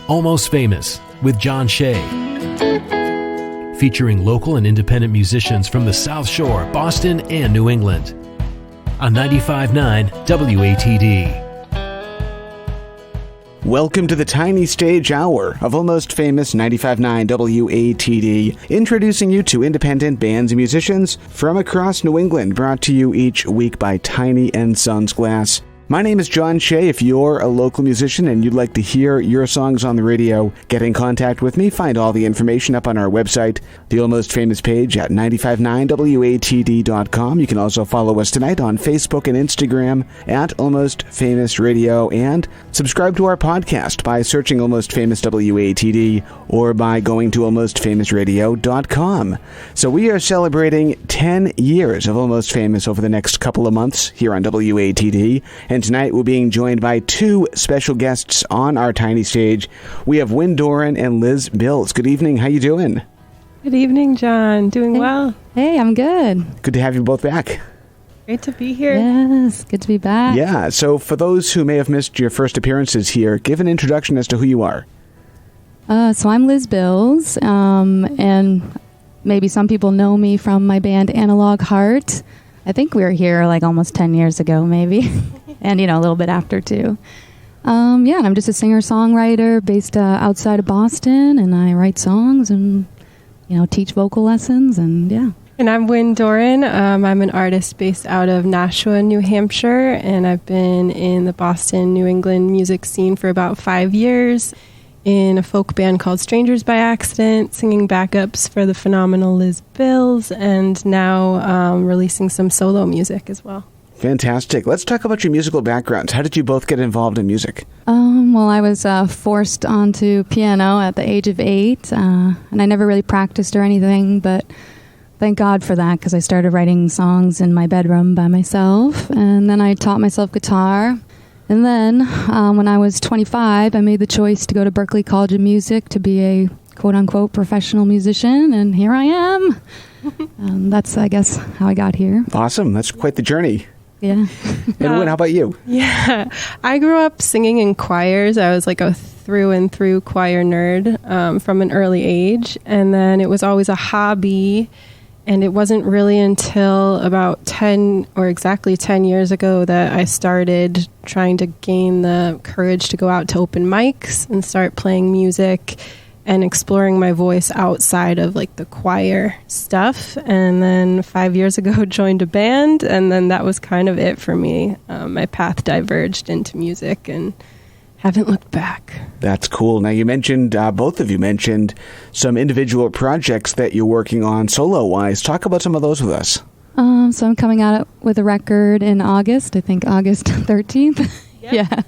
Almost Famous with John Shea. Featuring local and independent musicians from the South Shore, Boston, and New England. On 95.9 WATD. Welcome to the Tiny Stage Hour of Almost Famous 95.9 WATD, introducing you to independent bands and musicians from across New England, brought to you each week by Tiny & Sons Glass. My name is John Shea. If you're a local musician and you'd like to hear your songs on the radio, get in contact with me. Find all the information up on our website, the Almost Famous page at 959watd.com. You can also follow us tonight on Facebook and Instagram at Almost Famous Radio, and subscribe to our podcast by searching Almost Famous WATD or by going to almostfamousradio.com. So we are celebrating 10 years of Almost Famous over the next couple of months here on WATD. And tonight we're being joined by two special guests on our tiny stage. We have Doran and Liz Bills. Good evening. How you doing? Good evening, John. Doing well. Hey, I'm good. Good to have you both back. Great to be here. Yes, good to be back. Yeah, so for those who may have missed your first appearances here, give an introduction as to who you are. So I'm Liz Bills, and maybe some people know me from my band Analog Heart. I think we were here like almost 10 years ago, maybe. And, a little bit after, too. And I'm just a singer-songwriter based outside of Boston, and I write songs and, teach vocal lessons, and yeah. And I'm Doran. I'm an artist based out of Nashua, New Hampshire, and I've been in the Boston, New England music scene for about 5 years in a folk band called Strangers by Accident, singing backups for the phenomenal Liz Bills, and now releasing some solo music as well. Fantastic. Let's talk about your musical backgrounds. How did you both get involved in music? Well, I was forced onto piano at the age of 8, and I never really practiced or anything, but thank God for that, because I started writing songs in my bedroom by myself, and then I taught myself guitar. And then when I was 25, I made the choice to go to Berklee College of Music to be a quote-unquote professional musician, and here I am. That's, I guess, how I got here. Awesome. That's quite the journey. Yeah. And how about you? Yeah. I grew up singing in choirs. I was like a through and through choir nerd from an early age. And then it was always a hobby. And it wasn't really until about 10 years ago that I started trying to gain the courage to go out to open mics and start playing music and exploring my voice outside of like the choir stuff. And then 5 years ago joined a band, and then that was kind of it for me. My path diverged into music and haven't looked back. That's cool. Now you mentioned, both of you mentioned some individual projects that you're working on solo-wise. Talk about some of those with us. So I'm coming out with a record in August, I think August 13th. Yeah.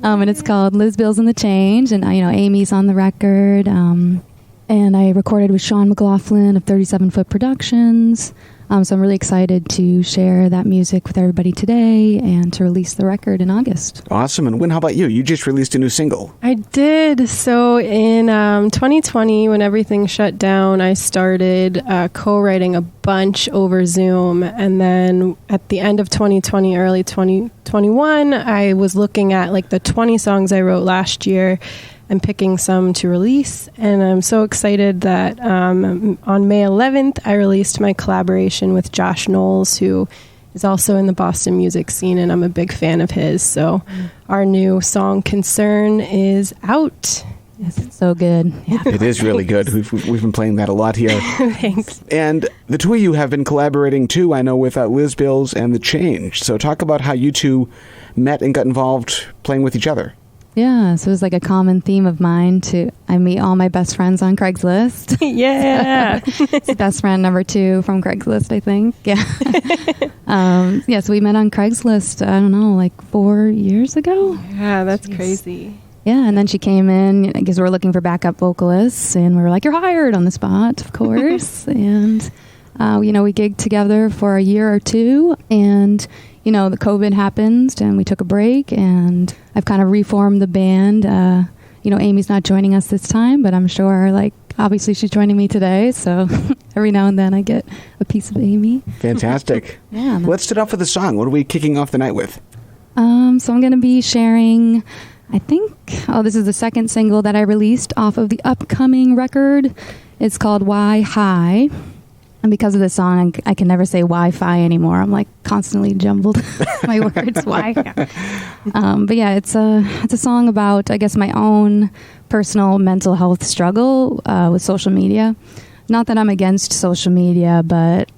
And it's called Liz Bills and the Change, and Amy's on the record, and I recorded with Sean McLaughlin of 37 Foot Productions, so I'm really excited to share that music with everybody today and to release the record in August. Awesome. And how about you? You just released a new single. I did. So in 2020, when everything shut down, I started co-writing a bunch over Zoom. And then at the end of 2020, early 2021, I was looking at like the 20 songs I wrote last year and picking some to release. And I'm so excited that on May 11th, I released my collaboration with Josh Knowles, who is also in the Boston music scene, and I'm a big fan of his. So our new song, Concern, is out. Yes, it's so good. Yeah. It is really good. We've been playing that a lot here. Thanks. And the two of you have been collaborating, too, I know, with Liz Bills and The Change. So talk about how you two met and got involved playing with each other. Yeah, so it was like a common theme of mine I meet all my best friends on Craigslist. Yeah. It's best friend number 2 from Craigslist, I think. Yeah. So we met on Craigslist, I don't know, like 4 years ago. Yeah, that's crazy. Yeah, and then she came in because we were looking for backup vocalists, and we were like, you're hired on the spot, of course. And, we gigged together for a year or two, and the COVID happened and we took a break, and I've kind of reformed the band. Amy's not joining us this time, but I'm sure, obviously she's joining me today. So every now and then I get a piece of Amy. Fantastic. Yeah. Let's start off with a song. What are we kicking off the night with? So I'm going to be sharing I think, this is the second single that I released off of the upcoming record. It's called Why High. And because of this song, I can never say Wi-Fi anymore. I'm like constantly jumbled my words. Why? But yeah, it's a song about, I guess, my own personal mental health struggle with social media. Not that I'm against social media, but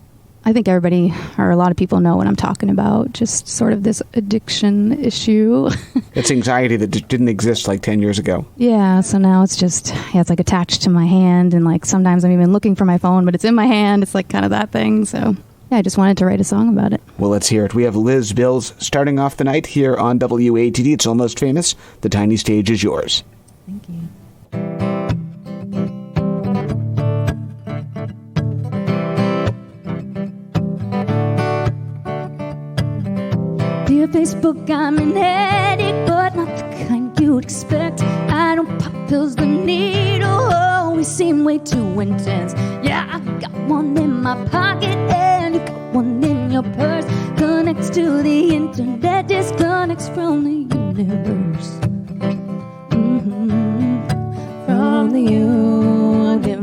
I think everybody, or a lot of people, know what I'm talking about. Just sort of this addiction issue. It's anxiety that didn't exist like 10 years ago. Yeah, so now it's just, it's like attached to my hand, and like sometimes I'm even looking for my phone, but it's in my hand. It's like kind of that thing. So yeah, I just wanted to write a song about it. Well, let's hear it. We have Liz Bills starting off the night here on WATD. It's Almost Famous. The tiny stage is yours. Thank you. Dear Facebook, I'm an addict, but not the kind you'd expect. I don't pop pills, the needle always seem way too intense. Yeah, I've got one in my pocket and you got one in your purse. Connects to the internet, disconnects from the universe. From the universe.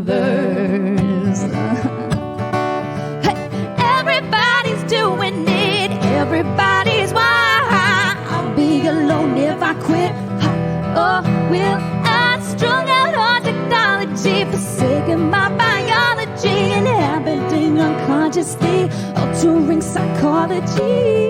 Hey, everybody's doing it, everybody's why. I'll be alone if I quit. Or will I strung out on technology, forsaking my biology, inhabiting unconsciously, altering psychology.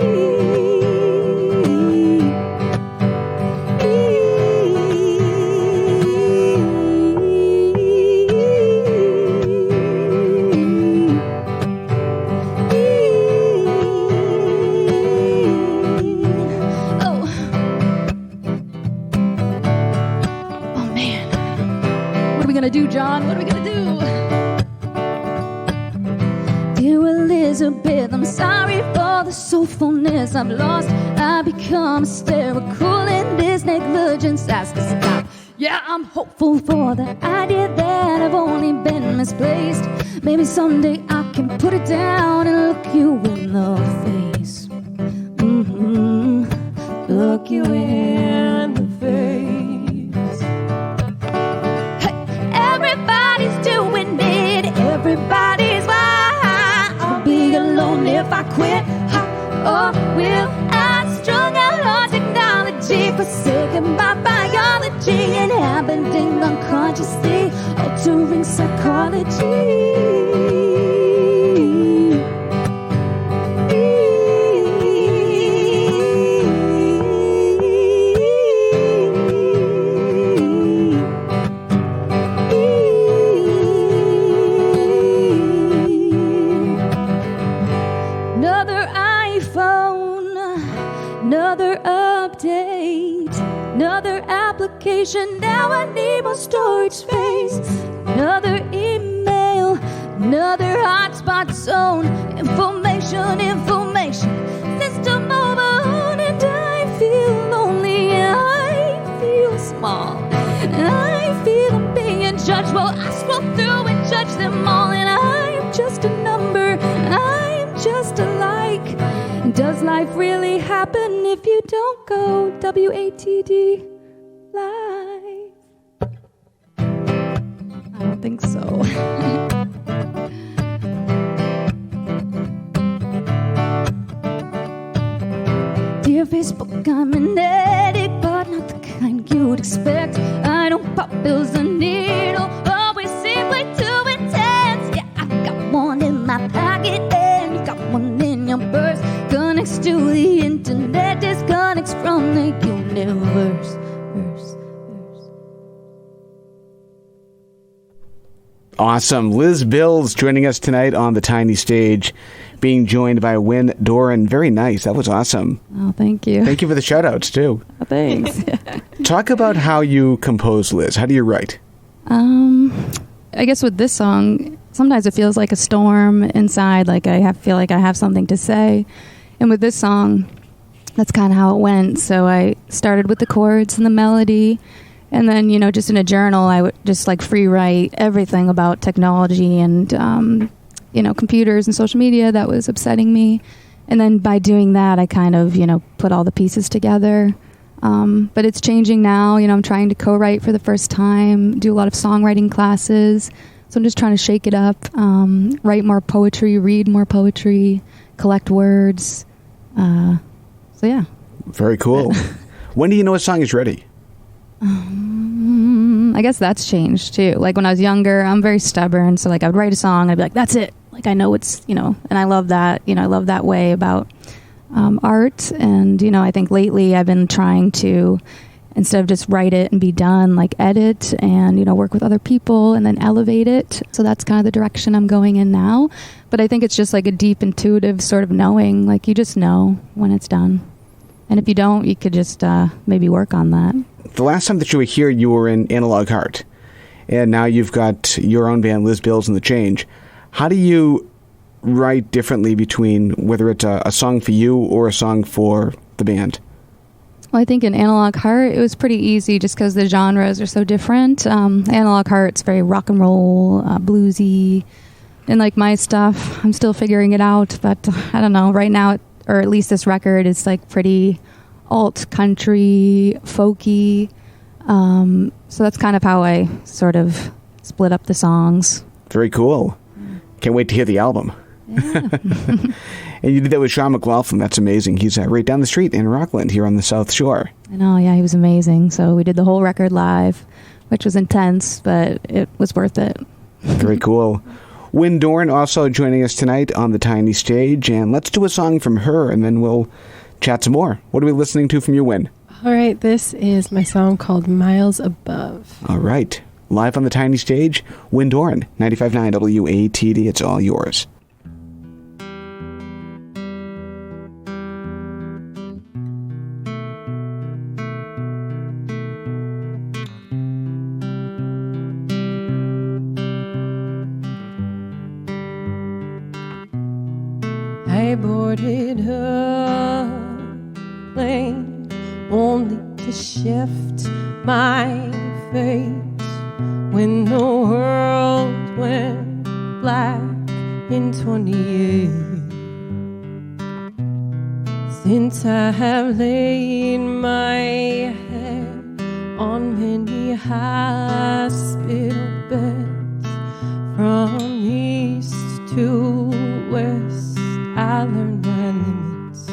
John, what are we gonna do? Dear Elizabeth, I'm sorry for the soulfulness I've lost. I become hysterical and this negligence has to stop. Yeah, I'm hopeful for the idea that I've only been misplaced. Maybe someday I can put it down and look you in the face. Look you in the face. Everybody's why. I'll be alone if I quit. Or will I strung out on technology, forsaken by biology, inhabiting unconsciously, altering psychology. Now I need more storage space. Another email, another hotspot zone. Information, system overload. And I feel lonely, and I feel small, and I feel I'm being judged. Well, I scroll through and judge them all, and I'm just a number, I'm just a like. Does life really happen if you don't go WATD? Life. I don't think so. Dear Facebook, I'm an addict, but not the kind you'd expect. I don't pop pills, the needle always seems way too intense. Yeah, I got one in my pocket and you got one in your purse. Connects to the internet, disconnects from the universe. Awesome. Liz Bills joining us tonight on the tiny stage, being joined by Doran. Very nice. That was awesome. Oh, thank you. Thank you for the shout-outs, too. Oh, thanks. Talk about how you compose, Liz. How do you write? I guess with this song, sometimes it feels like a storm inside, like I feel like I have something to say. And with this song, that's kind of how it went. So I started with the chords and the melody. And then, just in a journal, I would just like free write everything about technology and, computers and social media that was upsetting me. And then by doing that, I kind of, put all the pieces together. But it's changing now. I'm trying to co-write for the first time, do a lot of songwriting classes. So I'm just trying to shake it up, write more poetry, read more poetry, collect words. So yeah. Very cool. When do you know a song is ready? I guess that's changed too. Like when I was younger, I'm very stubborn. So like I would write a song and I'd be like, that's it. Like I know it's, and I love that, I love that way about art. And, I think lately I've been trying to, instead of just write it and be done, like edit and, work with other people and then elevate it. So that's kind of the direction I'm going in now. But I think it's just like a deep intuitive sort of knowing, like you just know when it's done. And if you don't, you could just maybe work on that. The last time that you were here, you were in Analog Heart. And now you've got your own band, Liz Bills and the Change. How do you write differently between whether it's a song for you or a song for the band? Well, I think in Analog Heart, it was pretty easy just because the genres are so different. Analog Heart's very rock and roll, bluesy. And like my stuff, I'm still figuring it out. But I don't know, right now, or at least this record is like pretty alt country, folky. So that's kind of how I sort of split up the songs. Very cool. Can't wait to hear the album. Yeah. And you did that with Sean McLaughlin. That's amazing. He's right down the street in Rockland here on the South Shore. I know, yeah, he was amazing. So we did the whole record live, which was intense, but it was worth it. Very cool. Wynn Doran also joining us tonight on the tiny stage, and let's do a song from her, and then we'll chat some more. What are we listening to from you, Wynn? All right, this is my song called Miles Above. All right. Live on the tiny stage, Wynn Doran, 95.9 WATD. It's all yours. I boarded a plane only to shift my fate when the world went black in 28. Since I have laid my head on many hospital beds, from east to west, I learned my limits.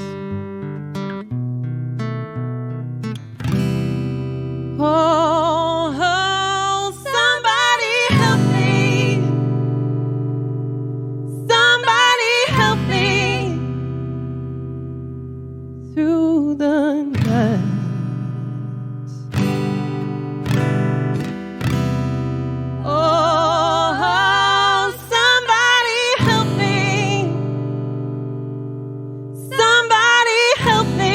Oh, somebody help me. Somebody help me through the night. Oh, somebody help me. Somebody help me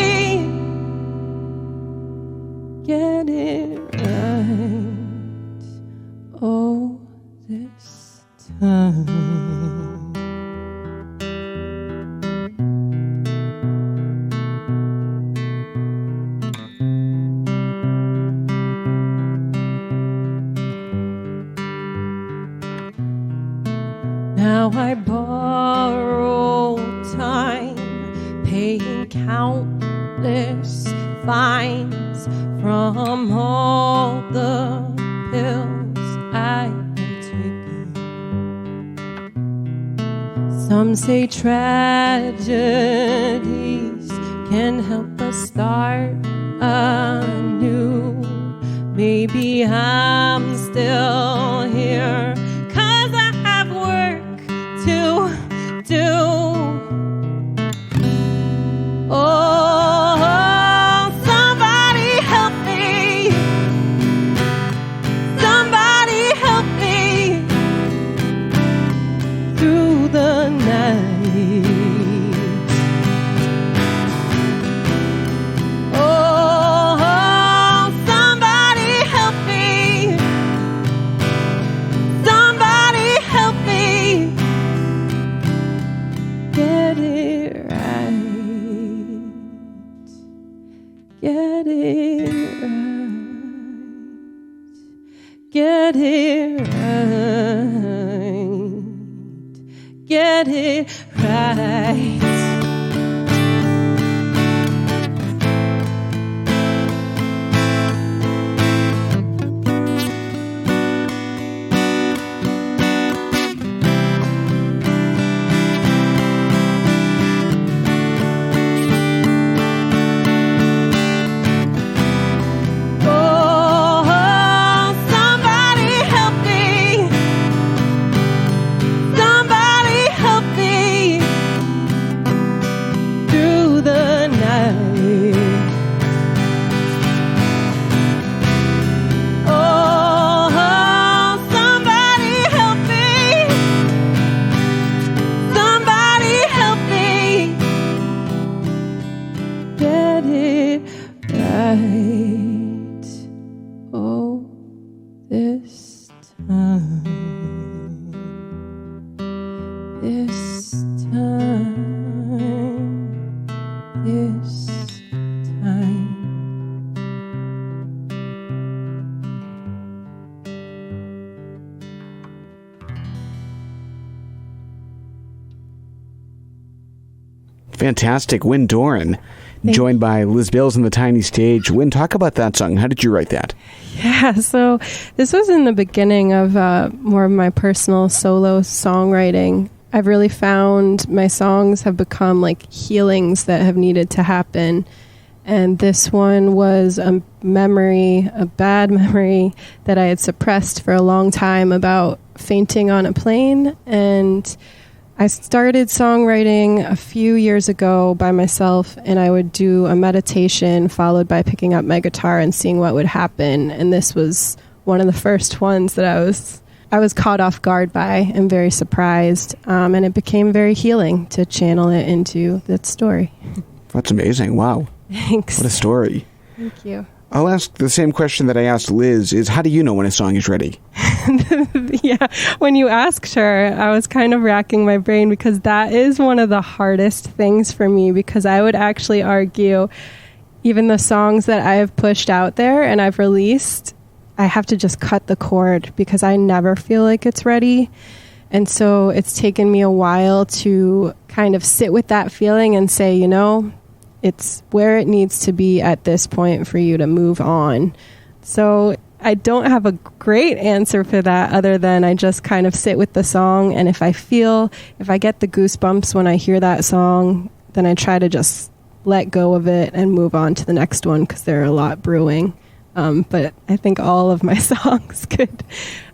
get it right. Oh, this time. Now I borrow time, paying countless fines from all the pills I am taking. Some say tragedies can help us start anew. Maybe I'm still here 'cause I have work to do. Oh, somebody help me. Somebody help me through the night. Oh, somebody help me. Somebody help me get it right. Get it right. Get it right. Get it right. Fantastic. Win Doran, joined by Liz Bills on the tiny stage. Win, talk about that song. How did you write that? Yeah, so this was in the beginning of more of my personal solo songwriting. I've really found my songs have become like healings that have needed to happen. And this one was a memory, a bad memory that I had suppressed for a long time about fainting on a plane. And I started songwriting a few years ago by myself, and I would do a meditation followed by picking up my guitar and seeing what would happen. And this was one of the first ones that I was caught off guard by and very surprised. And it became very healing to channel it into that story. That's amazing. Wow. Thanks. What a story. Thank you. I'll ask the same question that I asked Liz, is how do you know when a song is ready? Yeah, when you asked her, I was kind of racking my brain because that is one of the hardest things for me, because I would actually argue even the songs that I have pushed out there and I've released, I have to just cut the cord because I never feel like it's ready. And so it's taken me a while to kind of sit with that feeling and say, you know, it's where it needs to be at this point for you to move on. So I don't have a great answer for that other than I just kind of sit with the song. And if I get the goosebumps when I hear that song, then I try to just let go of it and move on to the next one because there are a lot brewing. But I think all of my songs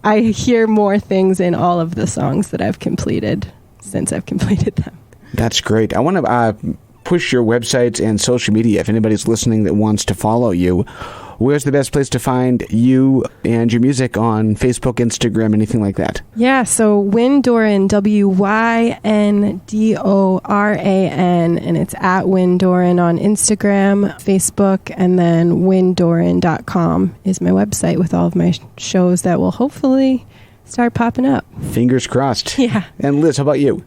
I hear more things in all of the songs that I've completed since I've completed them. That's great. I want to push your websites and social media if anybody's listening that wants to follow you. Where's the best place to find you and your music on Facebook, Instagram, anything like that? Yeah, so Win Doran, WYNDORAN, and it's at Win Doran on Instagram, Facebook, and then windoran.com is my website with all of my shows that will hopefully start popping up. Fingers crossed. Yeah. And Liz, how about you?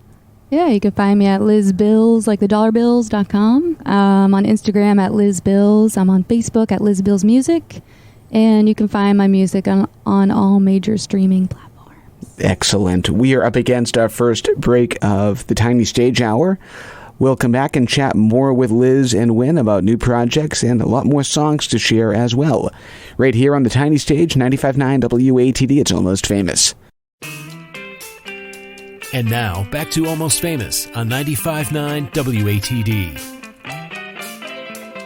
Yeah, you can find me at lizbills, like the dollarbills.com. On Instagram at lizbills. I'm on Facebook at lizbillsmusic. And you can find my music on all major streaming platforms. Excellent. We are up against our first break of the Tiny Stage Hour. We'll come back and chat more with Liz and Win about new projects and a lot more songs to share as well. Right here on the Tiny Stage, 95.9 WATD, it's Almost Famous. And now, back to Almost Famous on 95.9 WATD.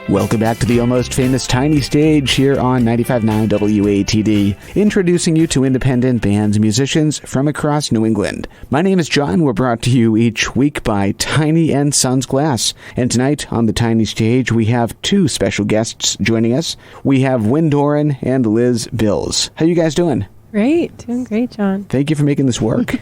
Welcome back to the Almost Famous Tiny Stage here on 95.9 WATD, introducing you to independent bands and musicians from across New England. My name is John. We're brought to you each week by Tiny and Sons Glass. And tonight on the Tiny Stage, we have two special guests joining us. We have Win Doran and Liz Bills. How you guys doing? Great. Doing great, John. Thank you for making this work.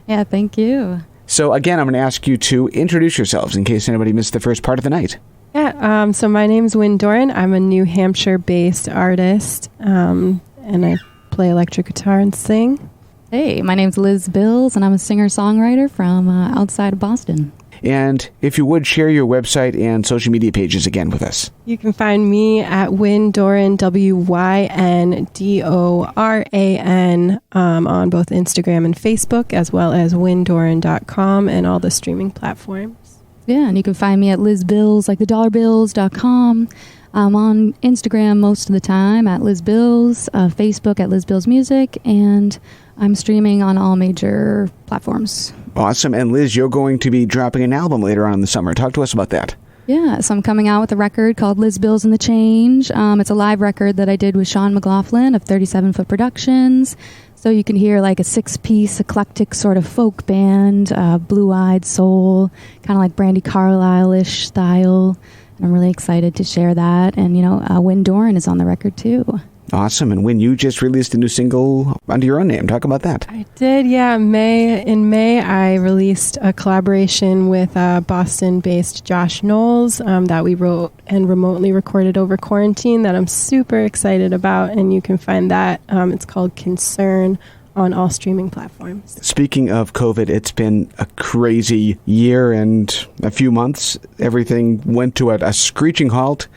Yeah, thank you. So again, I'm going to ask you to introduce yourselves in case anybody missed the first part of the night. Yeah, so my name's Win Doran. I'm a New Hampshire-based artist, and I play electric guitar and sing. Hey, my name's Liz Bills, and I'm a singer-songwriter from outside of Boston. And if you would, share your website and social media pages again with us. You can find me at Win Doran, WYNDORAN, on both Instagram and Facebook, as well as windoran.com and all the streaming platforms. Yeah, and you can find me at lizbills, like the dollarbills.com. I'm on Instagram most of the time at Liz Bills, Facebook at Liz Bills Music, and I'm streaming on all major platforms. Awesome. And Liz, you're going to be dropping an album later on in the summer. Talk to us about that. Yeah, so I'm coming out with a record called Liz Bills and the Change. It's a live record that I did with Sean McLaughlin of 37 Foot Productions. So you can hear like a 6-piece eclectic sort of folk band, blue-eyed soul, kind of like Brandi Carlile-ish style. And I'm really excited to share that. And, Win Doran is on the record too. Awesome. And Win, you just released a new single under your own name. Talk about that. I did, yeah. In May, I released a collaboration with Boston-based Josh Knowles that we wrote and remotely recorded over quarantine that I'm super excited about. And you can find that. It's called Concern on all streaming platforms. Speaking of COVID, it's been a crazy year and a few months. Everything went to a screeching halt.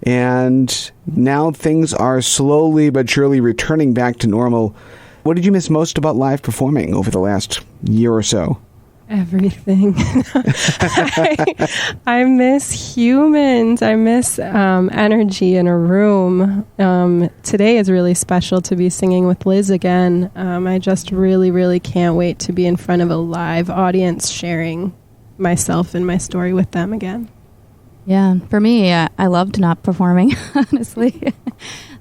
And now things are slowly but surely returning back to normal. What did you miss most about live performing over the last year or so? Everything. I miss humans. I miss energy in a room. Today is really special to be singing with Liz again. I just really, really can't wait to be in front of a live audience sharing myself and my story with them again. Yeah, for me, I loved not performing, honestly.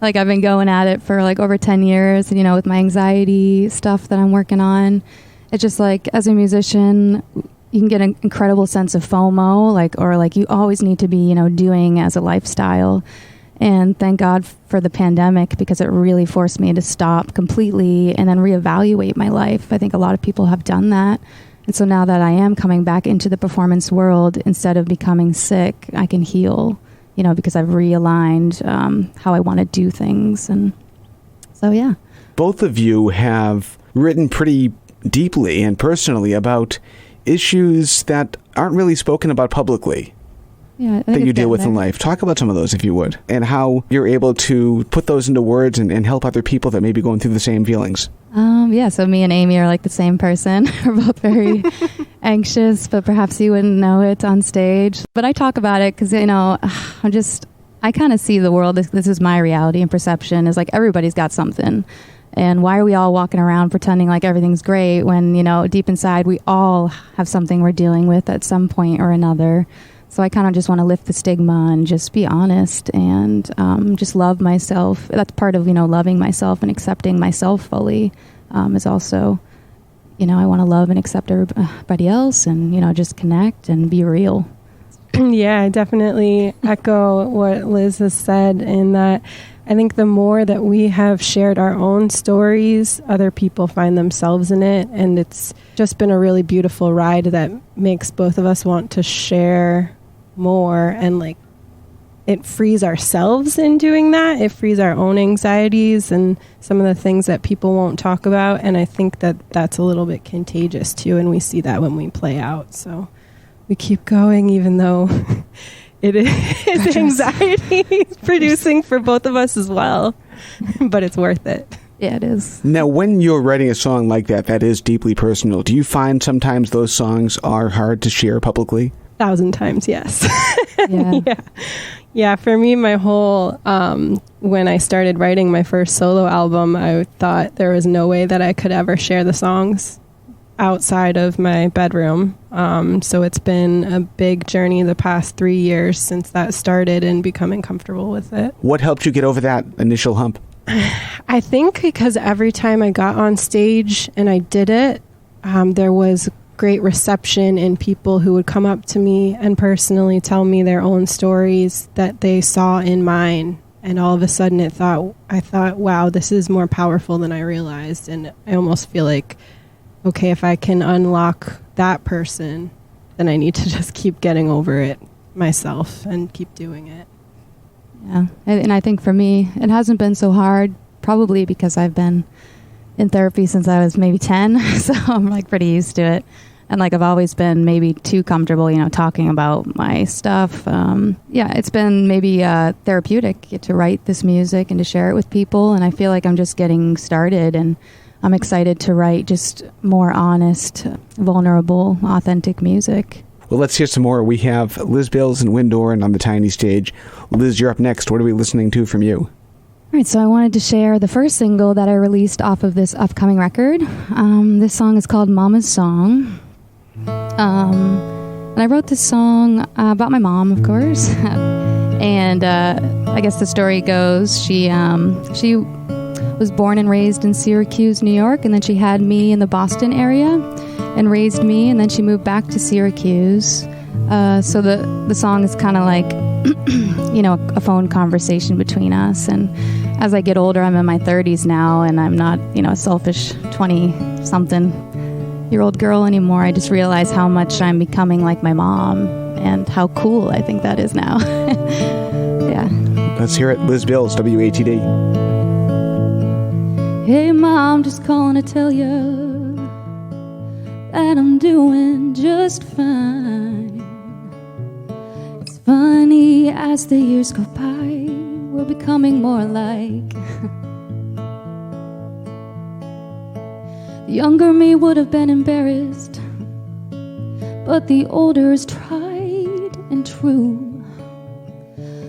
Like, I've been going at it for like over 10 years, you know, with my anxiety stuff that I'm working on. It's just like, as a musician, you can get an incredible sense of FOMO, or you always need to be, you know, doing as a lifestyle. And thank God for the pandemic, because it really forced me to stop completely and then reevaluate my life. I think a lot of people have done that. And so now that I am coming back into the performance world, instead of becoming sick, I can heal, you know, because I've realigned how I want to do things. And so, yeah. Both of you have written pretty deeply and personally about issues that aren't really spoken about publicly. Yeah, that you deal with in life. Talk about some of those, if you would, and how you're able to put those into words and help other people that may be going through the same feelings. Yeah, so me and Amy are like the same person. We're both very anxious, but perhaps you wouldn't know it on stage. But I talk about it because, you know, I kind of see the world, this is my reality and perception, is like everybody's got something. And why are we all walking around pretending like everything's great when, you know, deep inside we all have something we're dealing with at some point or another. So I kind of just want to lift the stigma and just be honest and just love myself. That's part of, you know, loving myself and accepting myself fully is also, you know, I want to love and accept everybody else and, you know, just connect and be real. Yeah, I definitely echo what Liz has said in that I think the more that we have shared our own stories, other people find themselves in it. And it's just been a really beautiful ride that makes both of us want to share more. And like, it frees ourselves in doing that. It frees our own anxieties and some of the things that people won't talk about. And I think that that's a little bit contagious too. And we see that when we play out. So we keep going, even though it is anxiety producing for both of us as well, but it's worth it. Yeah, it is. Now, when you're writing a song like that is deeply personal, do you find sometimes those songs are hard to share publicly? 1,000 times, yes. Yeah. Yeah, for me, my whole, when I started writing my first solo album, I thought there was no way that I could ever share the songs outside of my bedroom. So it's been a big journey the past 3 years since that started and becoming comfortable with it. What helped you get over that initial hump? I think because every time I got on stage and I did it, there was great reception in people who would come up to me and personally tell me their own stories that they saw in mine. And all of a sudden I thought, wow, this is more powerful than I realized. And I almost feel like, okay, if I can unlock that person, then I need to just keep getting over it myself and keep doing it. Yeah, and I think for me, it hasn't been so hard, probably because I've been in therapy since I was maybe 10, so I'm like pretty used to it. And like I've always been maybe too comfortable, you know, talking about my stuff. Yeah, it's been maybe therapeutic to write this music and to share it with people. And I feel like I'm just getting started, and I'm excited to write just more honest, vulnerable, authentic music. Well, let's hear some more. We have Liz Bills and Doran on the tiny stage. Liz, you're up next. What are we listening to from you? All right, so I wanted to share the first single that I released off of this upcoming record. This song is called Mama's Song. And I wrote this song about my mom, of course. And I guess the story goes, she was born and raised in Syracuse, New York, and then she had me in the Boston area and raised me, and then she moved back to Syracuse. So the song is kind of like, you know, a phone conversation between us. And as I get older, I'm in my 30s now, and I'm not, you know, a selfish 20-something-year-old girl anymore. I just realize how much I'm becoming like my mom and how cool I think that is now. Yeah. Let's hear it. Liz Bills, WATD. Hey, Mom, just calling to tell you that I'm doing just fine. It's funny, as the years go by, we're becoming more alike. The younger me would have been embarrassed but the older is tried and true.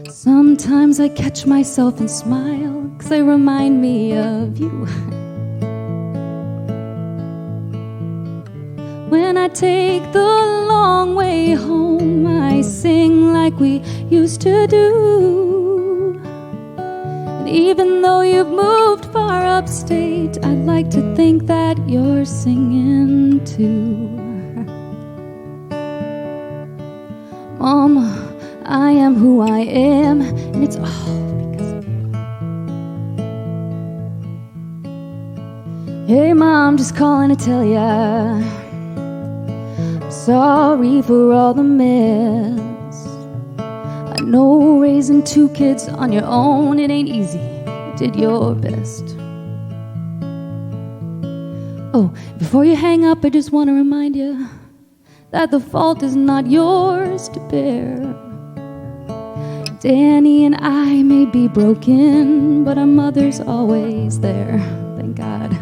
Sometimes I catch myself and smile, 'cause they remind me of you. When I take the long way home, I sing like we used to do. And even though you've moved far upstate, I'd like to think that you're singing too. Mama, I am who I am, and it's all because of you. Hey Mom, just calling to tell ya, sorry for all the mess. I know raising 2 kids on your own, it ain't easy. You did your best. Oh, before you hang up, I just want to remind you that the fault is not yours to bear. Danny and I may be broken, but our mother's always there. Thank God.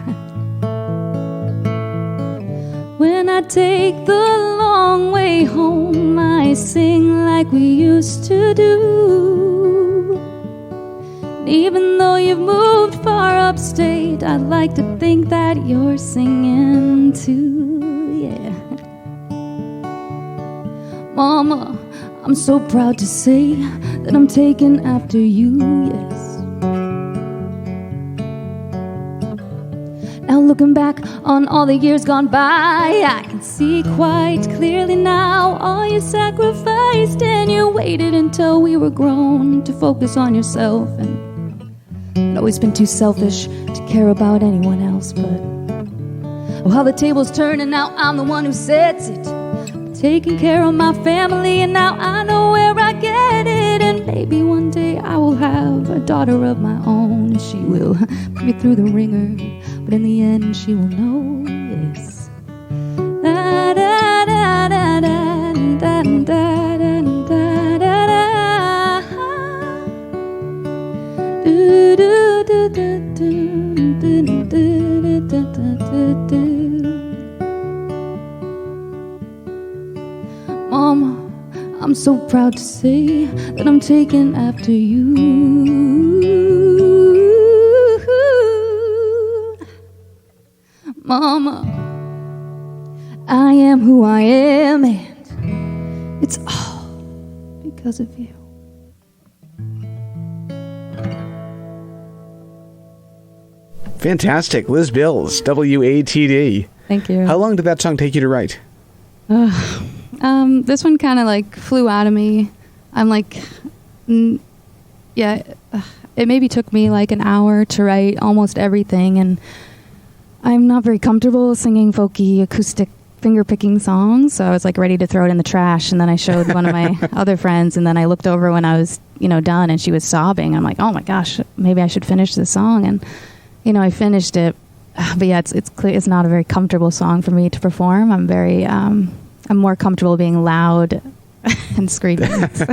When I take the long way home, I sing like we used to do. And even though you've moved far upstate, I'd like to think that you're singing too, yeah. Mama, I'm so proud to say that I'm taken after you, yes. Now looking back on all the years gone by, I can see quite clearly now all you sacrificed, and you waited until we were grown to focus on yourself. And I'd always been too selfish to care about anyone else, but oh, how the tables turn, and now I'm the one who sets it. Taking care of my family, and now I know where I get it. And maybe one day I will have a daughter of my own, and she will put me through the ringer, but in the end she will know, yes. Da da da da da da da da da da. Do do do do do do do do. Mama, I'm so proud to say that I'm taken after you. Mama, I am who I am, and it's all because of you. Fantastic. Liz Bills, WATD. Thank you. How long did that song take you to write? This one kind of like flew out of me. I'm like, it maybe took me like an hour to write almost everything, and I'm not very comfortable singing folky acoustic finger-picking songs, so I was like ready to throw it in the trash, and then I showed one of my other friends, and then I looked over when I was, done, and she was sobbing. I'm like, oh my gosh, maybe I should finish this song, and, I finished it, but yeah, it's clear it's not a very comfortable song for me to perform. I'm I'm more comfortable being loud and screaming. So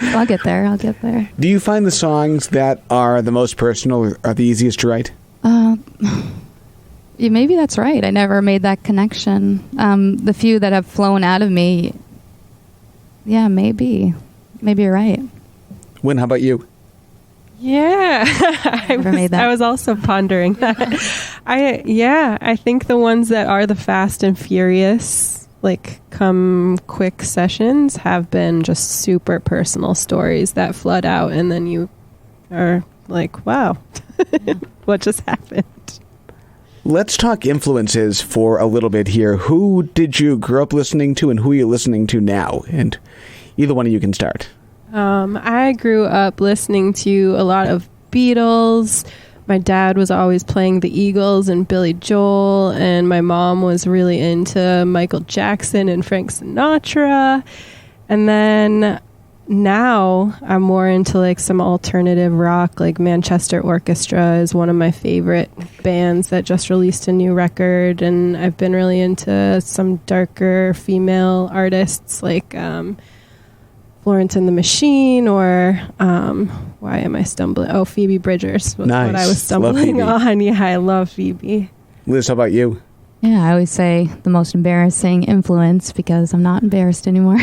I'll get there. Do you find the songs that are the most personal are the easiest to write? Yeah, maybe that's right. I never made that connection. The few that have flown out of me, yeah, maybe you're right. Wynn, how about you? Yeah, I was also pondering that. I think the ones that are the fast and furious, like come quick sessions, have been just super personal stories that flood out, and then you are like, wow, what just happened? Let's talk influences for a little bit here. Who did you grow up listening to, and who are you listening to now? And either one of you can start. I grew up listening to a lot of Beatles. My dad was always playing the Eagles and Billy Joel, and my mom was really into Michael Jackson and Frank Sinatra. And then now I'm more into like some alternative rock, like Manchester Orchestra is one of my favorite bands that just released a new record, and I've been really into some darker female artists like Florence and the Machine, or why am I stumbling? Oh, Phoebe Bridgers was nice. What I was stumbling on. Yeah, I love Phoebe. Liz, how about you? Yeah, I always say the most embarrassing influence, because I'm not embarrassed anymore.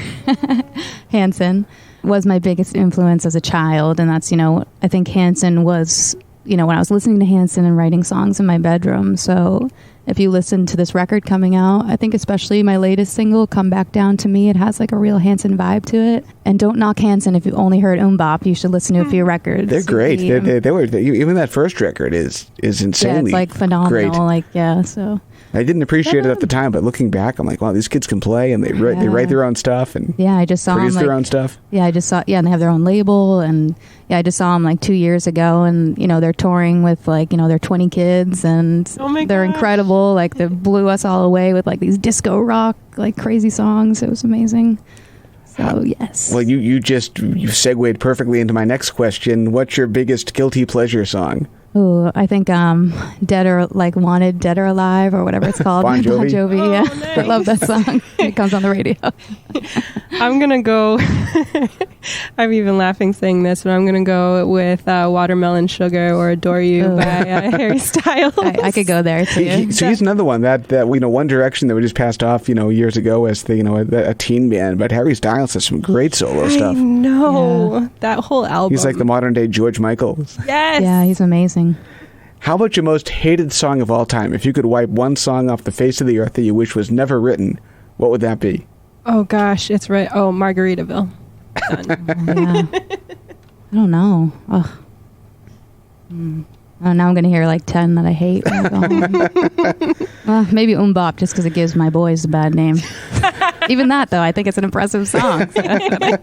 Hanson was my biggest influence as a child. And that's, I think Hanson was, when I was listening to Hanson and writing songs in my bedroom. So if you listen to this record coming out, I think especially my latest single, Come Back Down to Me, it has like a real Hanson vibe to it. And don't knock Hanson if you only heard Bop. You should listen to a few records. They're great. They were, even that first record is insanely it's like phenomenal. Great. So I didn't appreciate it at the time, but looking back, I'm like, wow, these kids can play, and they write their own stuff, and I just saw produce them, their own stuff. Yeah, I just saw. Yeah, and they have their own label, and I just saw them like 2 years ago, and they're touring with their 20 kids, and they're incredible. Like they blew us all away with like these disco rock like crazy songs. It was amazing. So yes. Well, you segued perfectly into my next question. What's your biggest guilty pleasure song? Oh, I think Dead or Wanted, Dead or Alive, or whatever it's called. Bon Jovi. Bon Jovi, yeah. Nice. I love that song. It comes on the radio. I'm going to go, I'm even laughing saying this, but I'm going to go with Watermelon Sugar or Adore You by Harry Styles. I could go there too. So he's another one that One Direction that we just passed off, years ago as a teen band. But Harry Styles has some great solo stuff. I know. That whole album. He's like the modern day George Michael. Yes. Yeah, he's amazing. How about your most hated song of all time? If you could wipe one song off the face of the earth that you wish was never written, what would that be? Oh gosh, it's right. Oh, Margaritaville. Done. Yeah. I don't know. Oh, now I'm going to hear like 10 that I hate when I go home. Maybe Bop, just because it gives my boys a bad name. Even that, though, I think it's an impressive song. So. I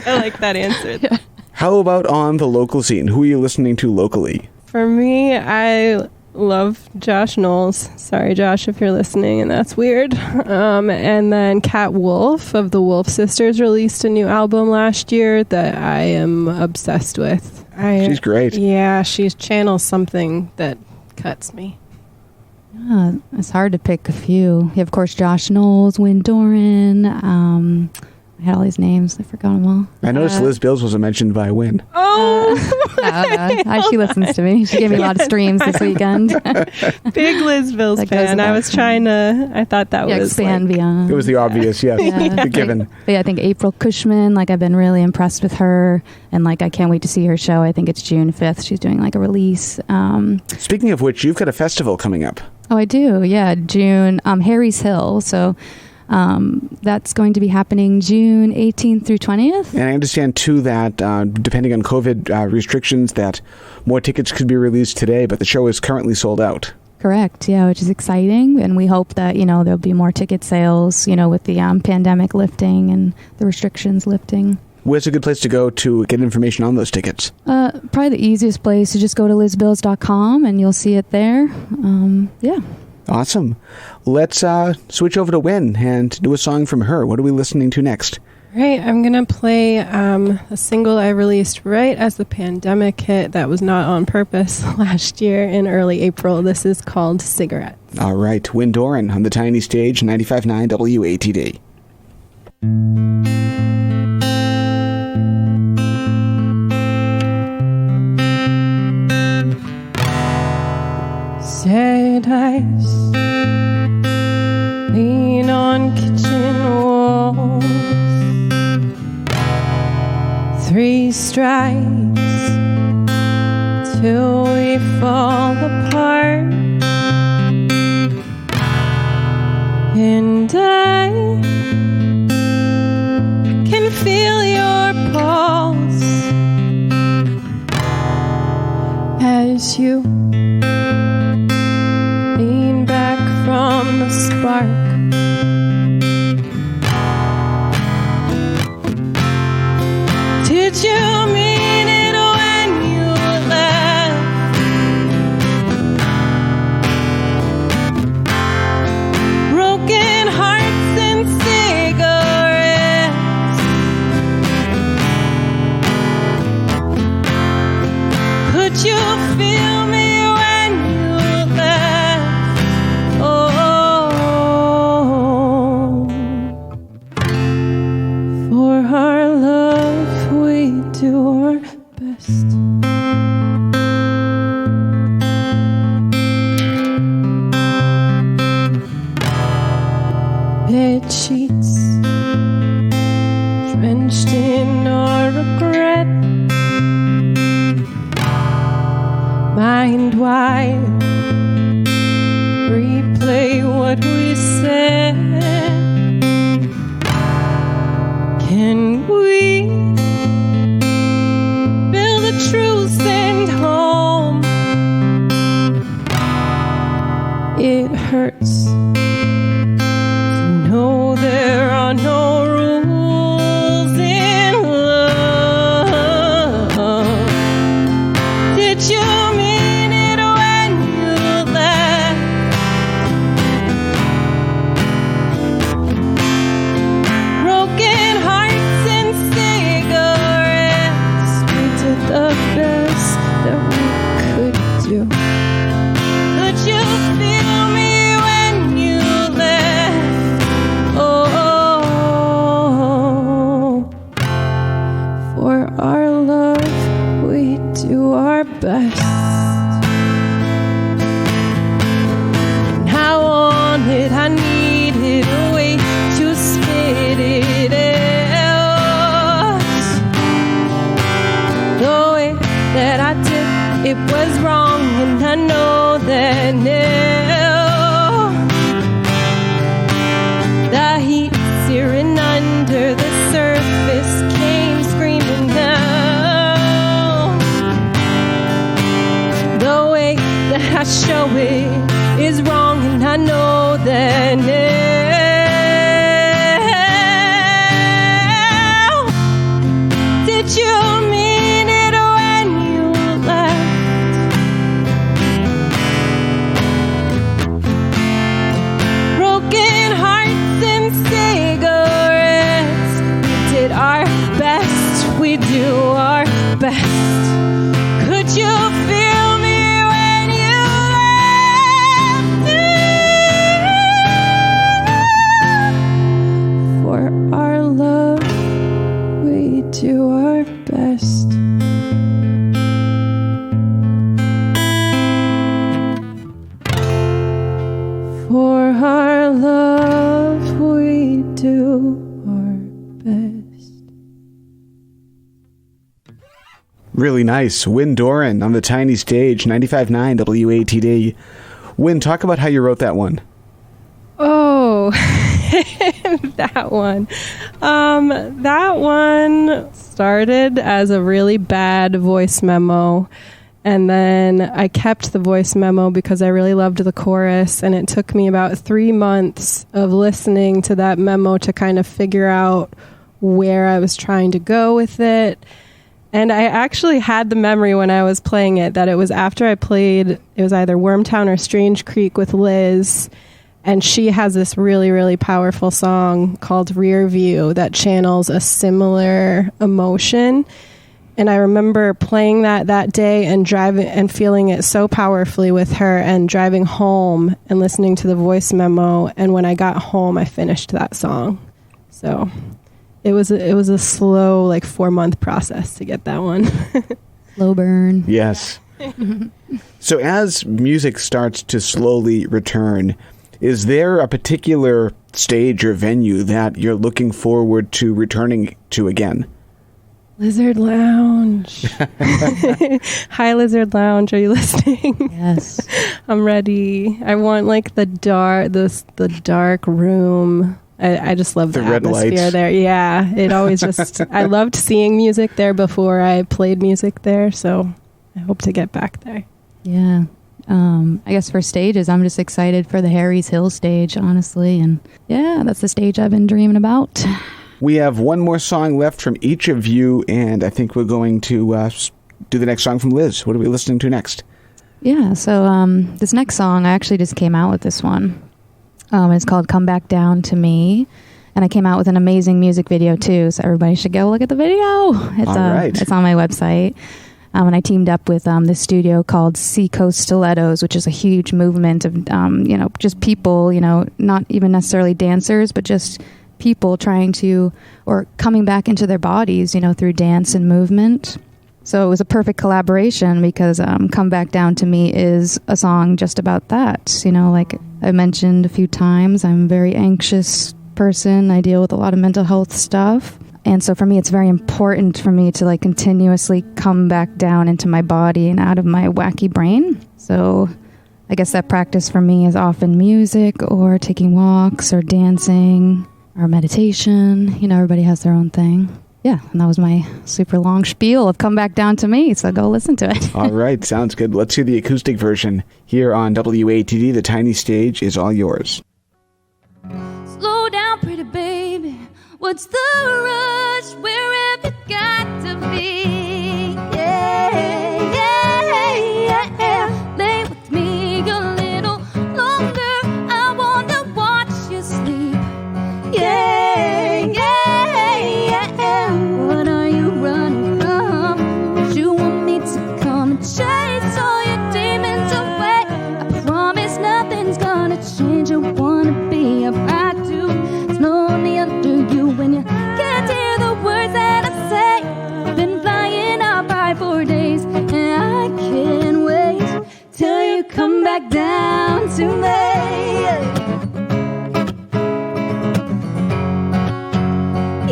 like that answer. Yeah. How about on the local scene? Who are you listening to locally? For me, I love Josh Knowles. Sorry, Josh, if you're listening, and that's weird. And then Kat Wolf of the Wolf Sisters released a new album last year that I am obsessed with. She's great. Yeah, she channels something that cuts me. Yeah, it's hard to pick a few. You have, of course, Josh Knowles, Doran. I had all these names. I forgot them all. I noticed Liz Bills wasn't mentioned by Win. She listens to me. She gave me a lot of streams this weekend. Big Liz Bills fan. I was trying to. I thought that was expand beyond. It was the obvious, yes, the given. But I think April Cushman. I've been really impressed with her, and I can't wait to see her show. I think it's June 5th. She's doing a release. Speaking of which, you've got a festival coming up. Oh, I do. Yeah, June. Harry's Hill. So. That's going to be happening June 18th through 20th. And I understand, too, that depending on COVID restrictions, that more tickets could be released today, but the show is currently sold out. Correct, yeah, which is exciting. And we hope that, there'll be more ticket sales, with the pandemic lifting and the restrictions lifting. Where's a good place to go to get information on those tickets? Probably the easiest place to just go to lizbills.com and you'll see it there. Yeah. Awesome. Let's switch over to Win and do a song from her. What are we listening to next? Right, I'm going to play a single I released right as the pandemic hit that was not on purpose last year in early April. This is called Cigarettes. All right, Win Doran on the tiny stage, 95.9 WATD. Sad eyes lean on kitchen walls. 3 strikes till we fall apart. And I can feel your pulse as you lean back from the spark. Did you mean it when you left? Broken hearts and cigarettes. Could you feel me when mind wide. Replay what we said. Can we build a true send home? It hurts to know there are no rules in love. Did you mean it when you left? Broken hearts and cigarettes. We did the best that we could do. Could you feel me when you left? Oh, for our love, we do our best. And I wanted, I needed a way to spit it out. The way that I did, it was wrong, and I know that now. The heat searing under the surface came screaming down. The way that I show it is wrong, and I know that now. Did you mean it when you left? Broken hearts and cigarettes. We did our best, we do our best. Could you feel me when you left? For our love, we do our best. For our love, we do our best. Really nice. Wynn Doran on the tiny stage, 95.9 WATD. Wynn, talk about how you wrote that one. Oh, that one. That one started as a really bad voice memo. And then I kept the voice memo because I really loved the chorus. And it took me about 3 months of listening to that memo to kind of figure out where I was trying to go with it. And I actually had the memory when I was playing it that it was after I played, it was either Wormtown or Strange Creek with Liz. And she has this really, really powerful song called Rear View that channels a similar emotion. And I remember playing that day and driving and feeling it so powerfully with her and driving home and listening to the voice memo. And when I got home, I finished that song. So it was a slow, like 4-month process to get that one. Slow burn. Yes. So as music starts to slowly return, is there a particular stage or venue that you're looking forward to returning to again? Lizard Lounge. Hi, Lizard Lounge. Are you listening? Yes. I'm ready. I want like the dark room. I just love the red atmosphere lights. there. Yeah, it always just. I loved seeing music there before I played music there, so I hope to get back there. Yeah. I guess for stages, I'm just excited for the Harry's Hill stage, honestly. And yeah, that's the stage I've been dreaming about. We have one more song left from each of you, and I think we're going to do the next song from Liz. What are we listening to next? Yeah, so this next song, I actually just came out with this one. It's called Come Back Down to Me. And I came out with an amazing music video, too, so everybody should go look at the video. It's, All right. It's on my website. And I teamed up with this studio called Seacoast Stilettos, which is a huge movement of, just people, not even necessarily dancers, but just people trying to, or coming back into their bodies, through dance and movement. So it was a perfect collaboration because Come Back Down to Me is a song just about that. Like I mentioned a few times, I'm a very anxious person. I deal with a lot of mental health stuff. And so for me, it's very important for me to like continuously come back down into my body and out of my wacky brain. So I guess that practice for me is often music or taking walks or dancing or meditation. You know, everybody has their own thing. Yeah, and that was my super long spiel of Come Back Down to Me, so go listen to it. All right, sounds good. Let's hear the acoustic version here on WATD. The tiny stage is all yours. Slow down, pretty baby. What's the rush? Where have you got to be? Yeah, yeah, yeah. Lay with me a little longer. I want to watch you sleep. Yeah, yeah, yeah. What are you running from? You want me to come and chase all your demons away. I promise nothing's gonna change. I wanna be about to slowly under you when you can't hear the words that I say. Been flying up high for days, and I can't wait till you come back down to me.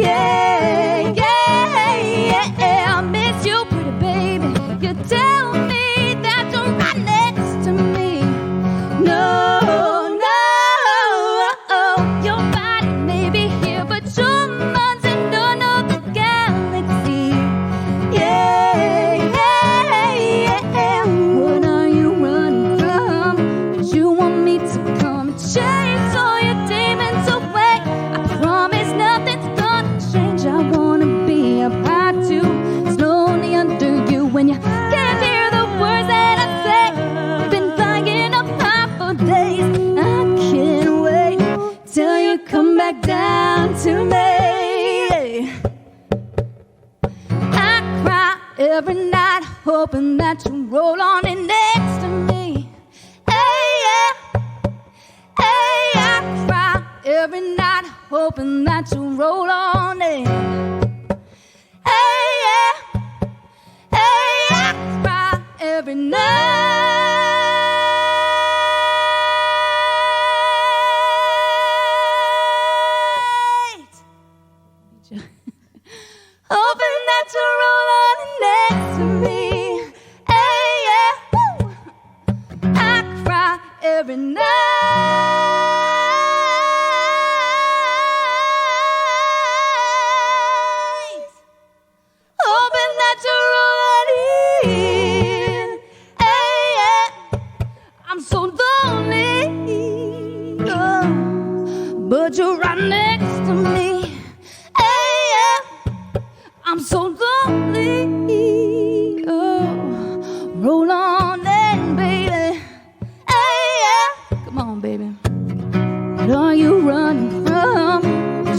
Yeah, yeah, yeah. I miss you, pretty baby. You tell me that you're right next to me. No, no, your body may be here, but your mind's in another galaxy. Yeah, yeah, yeah. What are you running from? You want me to come and chase all your demons away. I promise nothing's gonna change. I wanna be about to slowly under you when you can't hear the words that I say. Been flying up high for days. I can't wait till you come back down to me. I cry every night hoping that you roll on in next to me. Hey, yeah. Hey, I cry every night hoping that you roll on in. Hey, yeah. Hey, I cry every night. Hoping that you roll on in next to me. Hey, yeah. Woo. I cry every night. Hoping that you roll on in. Hey, yeah. I'm so lonely, oh, but you're right next to me. Hey, yeah. I'm so lonely, oh, roll on in, baby. Hey, yeah. Come on, baby. What are you running from?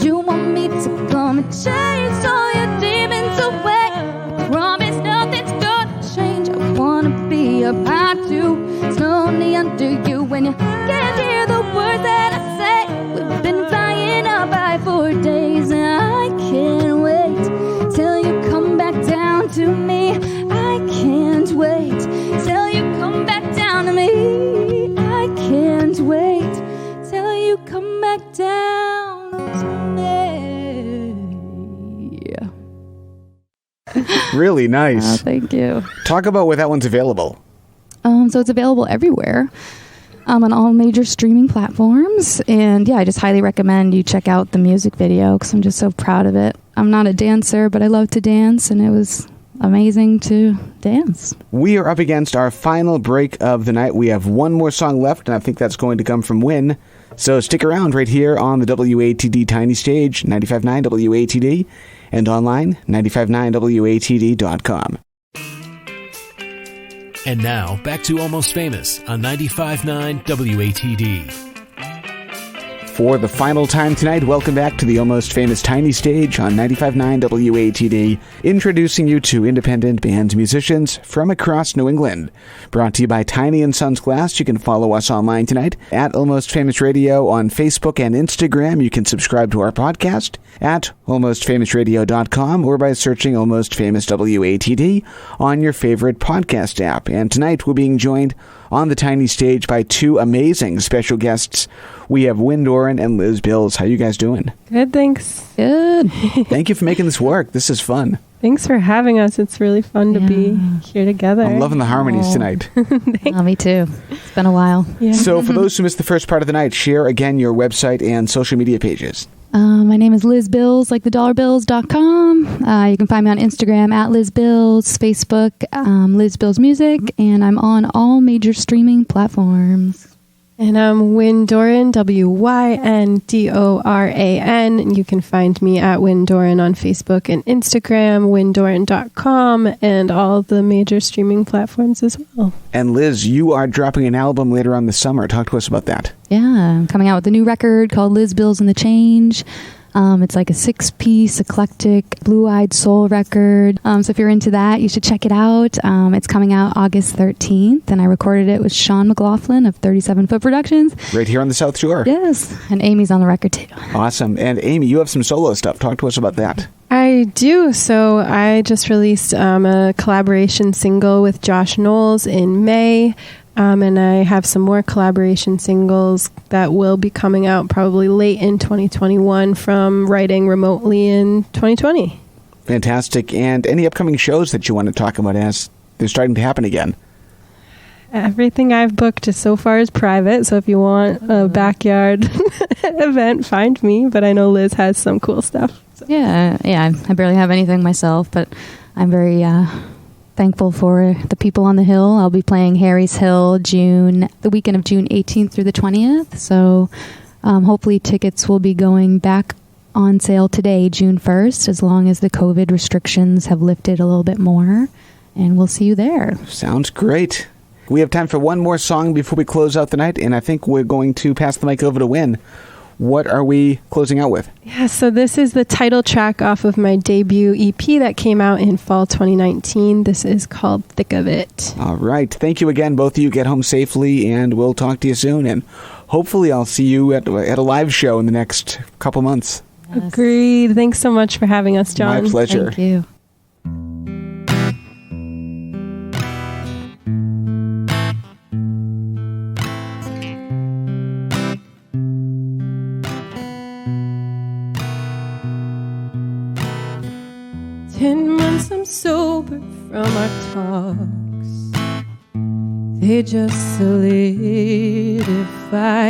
You want me to come and chase all your demons away. I promise nothing's gonna change. I wanna be about to slowly under you when you can't hear the words that I say. We've been flying up high for days, and I can't wait till you come back down to me. I can't wait till you come back down to me. I can't wait till you come back down to me. Really nice. Thank you. Talk about where that one's available. So it's available everywhere. On all major streaming platforms. And yeah, I just highly recommend you check out the music video because I'm just so proud of it. I'm not a dancer, but I love to dance, and it was amazing to dance. We are up against our final break of the night. We have one more song left, and I think that's going to come from Win. So stick around right here on the WATD Tiny Stage, 95.9 WATD, and online, 959WATD.com. And now, back to Almost Famous on 95.9 WATD. For the final time tonight, welcome back to the Almost Famous Tiny Stage on 95.9 WATD, introducing you to independent band musicians from across New England. Brought to you by Tiny & Sons Glass. You can follow us online tonight at Almost Famous Radio on Facebook and Instagram. You can subscribe to our podcast at almostfamousradio.com or by searching Almost Famous WATD on your favorite podcast app. And tonight we're being joined on the tiny stage by two amazing special guests. We have Wynn Doran and Liz Bills. How you guys doing? Good, thanks. Good. Thank you for making this work. This is fun. Thanks for having us. It's really fun to be here together. I'm loving the harmonies tonight. Oh, me too. It's been a while. Yeah. So for those who missed the first part of the night, share again your website and social media pages. My name is Liz Bills, like the $bills.com. You can find me on Instagram at Liz Bills, Facebook, Liz Bills Music, and I'm on all major streaming platforms. And I'm Wynn Doran, WYNDORAN. And you can find me at Wynn Doran on Facebook and Instagram, WynnDoran.com, and all the major streaming platforms as well. And Liz, you are dropping an album later on this summer. Talk to us about that. Yeah, I'm coming out with a new record called Liz Bills and the Change. It's like a 6-piece eclectic blue-eyed soul record. So if you're into that, you should check it out. It's coming out August 13th, and I recorded it with Sean McLaughlin of 37 Foot Productions. Right here on the South Shore. Yes, and Amy's on the record too. Awesome. And Amy, you have some solo stuff. Talk to us about that. I do. So I just released a collaboration single with Josh Knowles in May. And I have some more collaboration singles that will be coming out probably late in 2021 from writing remotely in 2020. Fantastic. And any upcoming shows that you want to talk about as they're starting to happen again? Everything I've booked so far is private. So if you want a backyard event, find me. But I know Liz has some cool stuff. So. Yeah. I barely have anything myself, but I'm very thankful for the people on the Hill. I'll be playing Harry's Hill the weekend of June 18th through the 20th. So hopefully tickets will be going back on sale today, June 1st, as long as the COVID restrictions have lifted a little bit more. And we'll see you there. Sounds great. We have time for one more song before we close out the night, and I think we're going to pass the mic over to Wynn. What are we closing out with? Yeah, so this is the title track off of my debut EP that came out in fall 2019. This is called Thick of It. All right. Thank you again. Both of you get home safely, and we'll talk to you soon. And hopefully I'll see you at a live show in the next couple months. Yes. Agreed. Thanks so much for having us, John. My pleasure. Thank you. 10 months I'm sober from our talks. They just solidify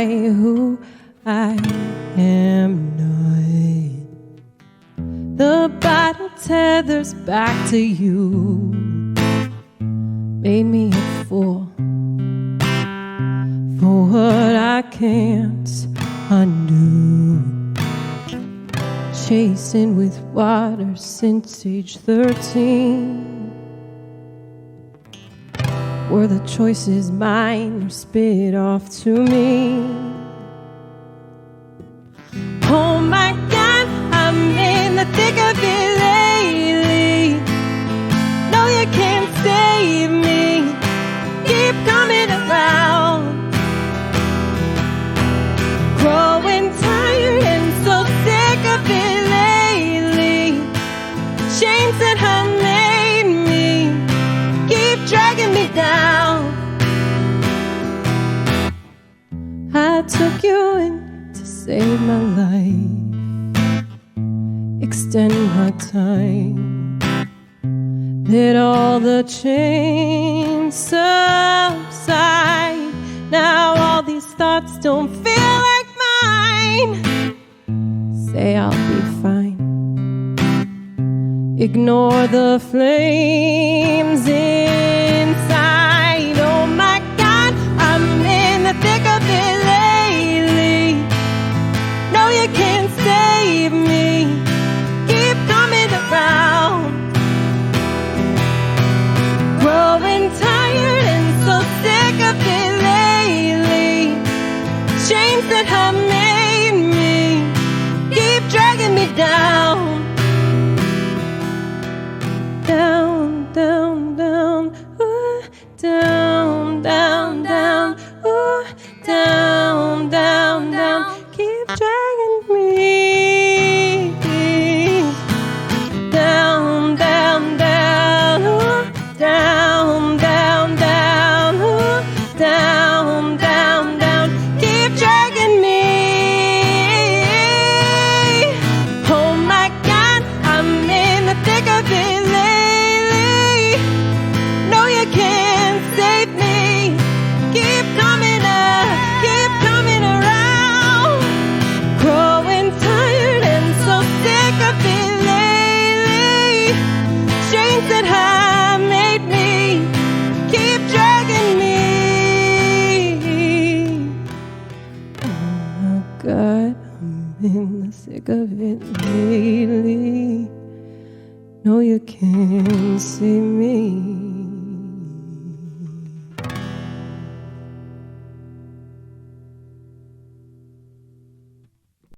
who I am not. The bottle tethers back to you. Made me a fool for what I can't undo. Chasing with water since age 13. Were the choices mine or spit off to me? Oh my God, I'm in the thick of it lately. No, you can't save me. Keep coming around. Growing tired and so sick of it. Chains that have made me keep dragging me down. I took you in to save my life, extend my time, let all the chains subside. Now all these thoughts don't feel like mine. Say I'll be fine. Ignore the flames inside. Oh my God, I'm in the thick of it lately. No, you can't save me. Keep coming around. Growing tired and so sick of it lately. Chains that have made me keep dragging me down. Down, down, down, ooh, down, down, down, ooh, down, down, down. Keep dragging me down, down, down, ooh, down, down, down, ooh, down. that have made me keep dragging me. Oh God, I'm in the thick of it lately. No, you can't see me.